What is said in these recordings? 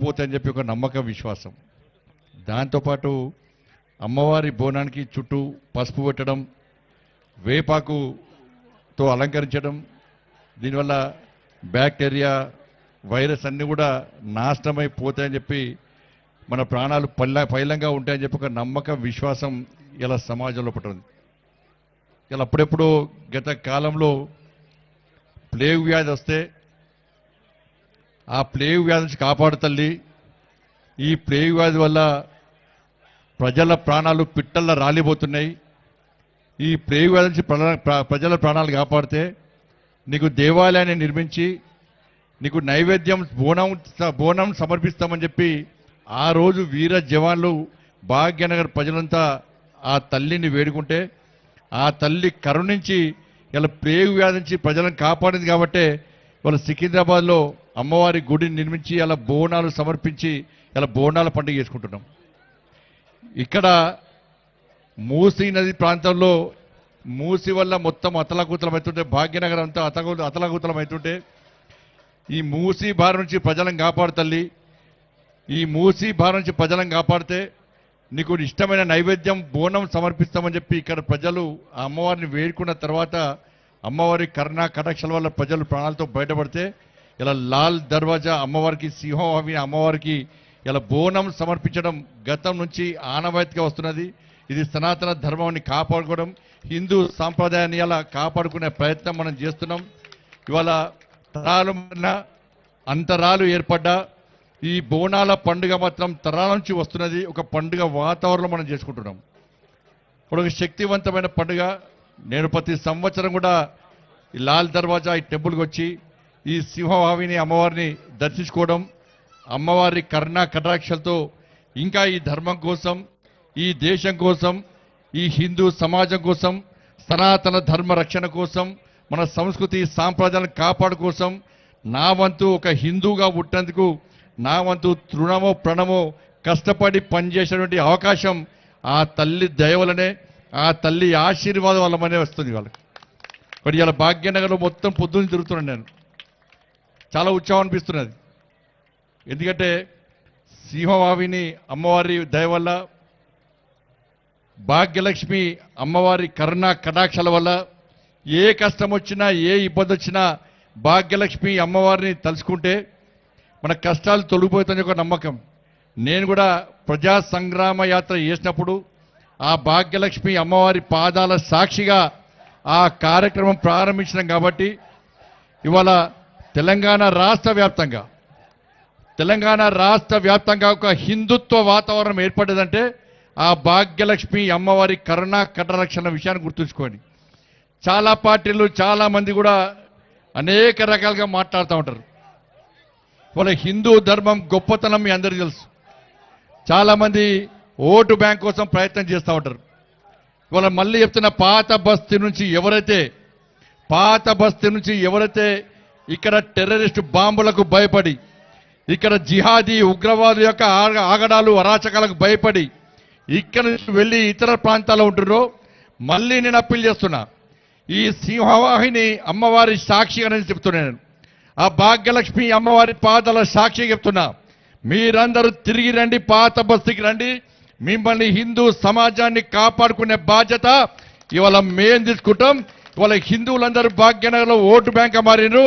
పోతాయని చెప్పి ఒక నమ్మకం విశ్వాసం. దాంతోపాటు అమ్మవారి బోనానికి చుట్టూ పసుపు పెట్టడం, వేపాకుతో అలంకరించడం, దీనివల్ల బ్యాక్టీరియా వైరస్ అన్నీ కూడా నాశనమైపోతాయని చెప్పి మన ప్రాణాలు పైలంగా ఉంటాయని చెప్పి ఒక నమ్మకం విశ్వాసం ఇలా సమాజంలో పట్టింది. ఇలా అప్పుడెప్పుడు గత కాలంలో ప్లేగ్ వ్యాధి వస్తే ఆ ప్లేగ్ వ్యాధి నుంచి కాపాడు తల్లి, ఈ ప్లేగ్ వ్యాధి వల్ల ప్రజల ప్రాణాలు పిట్టల్లా రాలిపోతున్నాయి, ఈ ప్లేగ్ వ్యాధి నుంచి ప్రజల ప్రాణాలు కాపాడితే నీకు దేవాలయాన్ని నిర్మించి నీకు నైవేద్యం బోనం సమర్పిస్తామని చెప్పి ఆ రోజు వీర జవాన్లు భాగ్యనగర్ ప్రజలంతా ఆ తల్లిని వేడుకుంటే ఆ తల్లి కరుణించి ఇలా ప్లేగు వ్యాధి నుంచి ప్రజలను కాపాడింది. కాబట్టే వాళ్ళ సికింద్రాబాద్లో అమ్మవారి గుడిని నిర్మించి అలా బోనాలు సమర్పించి ఇలా బోనాల పండుగ చేసుకుంటున్నాం. ఇక్కడ మూసీ నది ప్రాంతంలో మూసీ వల్ల మొత్తం అతలాకుతలం అవుతుంటే, భాగ్యనగర్ అంతా అతలాకుతలం అవుతుంటే ఈ మూసీ బారి నుంచి ప్రజలను కాపాడు తల్లి, ఈ మూసీ బారి నుంచి ప్రజలను కాపాడితే నీకు ఇష్టమైన నైవేద్యం బోనం సమర్పిస్తామని చెప్పి ఇక్కడ ప్రజలు ఆ అమ్మవారిని వేడుకున్న తర్వాత అమ్మవారి కరుణా కటాక్షల వల్ల ప్రజలు ప్రాణాలతో బయటపడితే ఇలా లాల్ దర్వాజా అమ్మవారికి, సింహవాహిని అమ్మవారికి ఇలా బోనం సమర్పించడం గతం నుంచి ఆనవాయితీగా వస్తున్నది. ఇది సనాతన ధర్మాన్ని కాపాడుకోవడం, హిందూ సాంప్రదాయాన్ని ఇలా కాపాడుకునే ప్రయత్నం మనం చేస్తున్నాం. ఇవాళ తరాలు అంతరాలు ఏర్పడ్డా ఈ బోనాల పండుగ మాత్రం తరాల నుంచి వస్తున్నది. ఒక పండుగ వాతావరణంలో మనం చేసుకుంటున్నాం. ఇప్పుడు ఒక శక్తివంతమైన పండుగ. నేను ప్రతి సంవత్సరం కూడా ఈ లాల్ దర్వాజా ఈ టెంపుల్కి వచ్చి ఈ సింహవాహిని అమ్మవారిని దర్శించుకోవడం, అమ్మవారి కరుణా కటాక్షలతో ఇంకా ఈ ధర్మం కోసం, ఈ దేశం కోసం, ఈ హిందూ సమాజం కోసం, సనాతన ధర్మ రక్షణ కోసం, మన సంస్కృతి సాంప్రదాయాలను కాపాడు కోసం నా వంతు ఒక హిందూగా పుట్టినందుకు నా వంతు తృణమో ప్రణమో కష్టపడి పనిచేసేటువంటి అవకాశం ఆ తల్లి దయవలనే, ఆ తల్లి ఆశీర్వాదం వల్లనే వస్తుంది వాళ్ళకి. మరి ఇలా భాగ్యనగర్లో మొత్తం పొద్దున్న తిరుగుతున్నాను నేను. చాలా ఉత్సాహం అనిపిస్తున్నది. ఎందుకంటే సింహవాహిని అమ్మవారి దయ వల్ల, భాగ్యలక్ష్మి అమ్మవారి కరుణా కటాక్షల వల్ల ఏ కష్టం వచ్చినా ఏ ఇబ్బంది వచ్చినా భాగ్యలక్ష్మి అమ్మవారిని తలుచుకుంటే మన కష్టాలు తొలగిపోతాయని ఒక నమ్మకం. నేను కూడా ప్రజా సంగ్రామ యాత్ర చేసినప్పుడు ఆ భాగ్యలక్ష్మి అమ్మవారి పాదాల సాక్షిగా ఆ కార్యక్రమం ప్రారంభించినాం. కాబట్టి ఇవాళ తెలంగాణ రాష్ట్ర వ్యాప్తంగా ఒక హిందుత్వ వాతావరణం ఏర్పడ్డదంటే ఆ భాగ్యలక్ష్మి అమ్మవారి కరుణా కటాక్షల విషయాన్ని గుర్తుంచుకోండి. చాలా పార్టీలు చాలా మంది కూడా అనేక రకాలుగా మాట్లాడుతూ ఉంటారు. వాళ్ళ హిందూ ధర్మం గొప్పతనం మీ అందరికీ తెలుసు. చాలామంది ఓటు బ్యాంక్ కోసం ప్రయత్నం చేస్తూ ఉంటారు. ఇవాళ మళ్ళీ చెప్తున్న పాత బస్తీ నుంచి ఎవరైతే ఇక్కడ టెర్రరిస్టు బాంబులకు భయపడి, ఇక్కడ జిహాదీ ఉగ్రవాదు యొక్క ఆగడాలు అరాచకాలకు భయపడి ఇక్కడ నుంచి వెళ్ళి ఇతర ప్రాంతాల్లో ఉంటున్నారో మళ్ళీ నేను అప్పీల్ చేస్తున్నా. ఈ సింహవాహిని అమ్మవారి సాక్షిగా నేను చెప్తున్నాను, ఆ భాగ్యలక్ష్మి అమ్మవారి పాదాల సాక్షిగా చెప్తున్నా, మీరందరూ తిరిగి రండి, పాత బస్తీకి రండి. మిమ్మల్ని హిందూ సమాజాన్ని కాపాడుకునే బాధ్యత ఇవాళ మేం తీసుకుంటాం. ఇవాళ హిందువులందరూ భాగ్యనగర్లో ఓటు బ్యాంక్ మారినారు.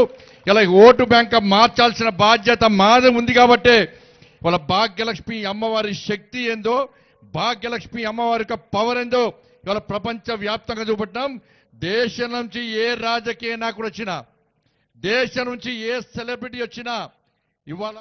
ఇలా ఓటు బ్యాంక్ మార్చాల్సిన బాధ్యత మాదే ఉంది. కాబట్టి ఇవాళ భాగ్యలక్ష్మి అమ్మవారి శక్తి ఏందో, భాగ్యలక్ష్మి అమ్మవారి యొక్క పవర్ ఏందో ఇవాళ ప్రపంచ వ్యాప్తంగా చూపెట్టాం. దేశం నుంచి ఏ రాజకీయ నాయకుడు వచ్చినా, దేశం నుంచి ఏ సెలబ్రిటీ వచ్చినా ఇవాళ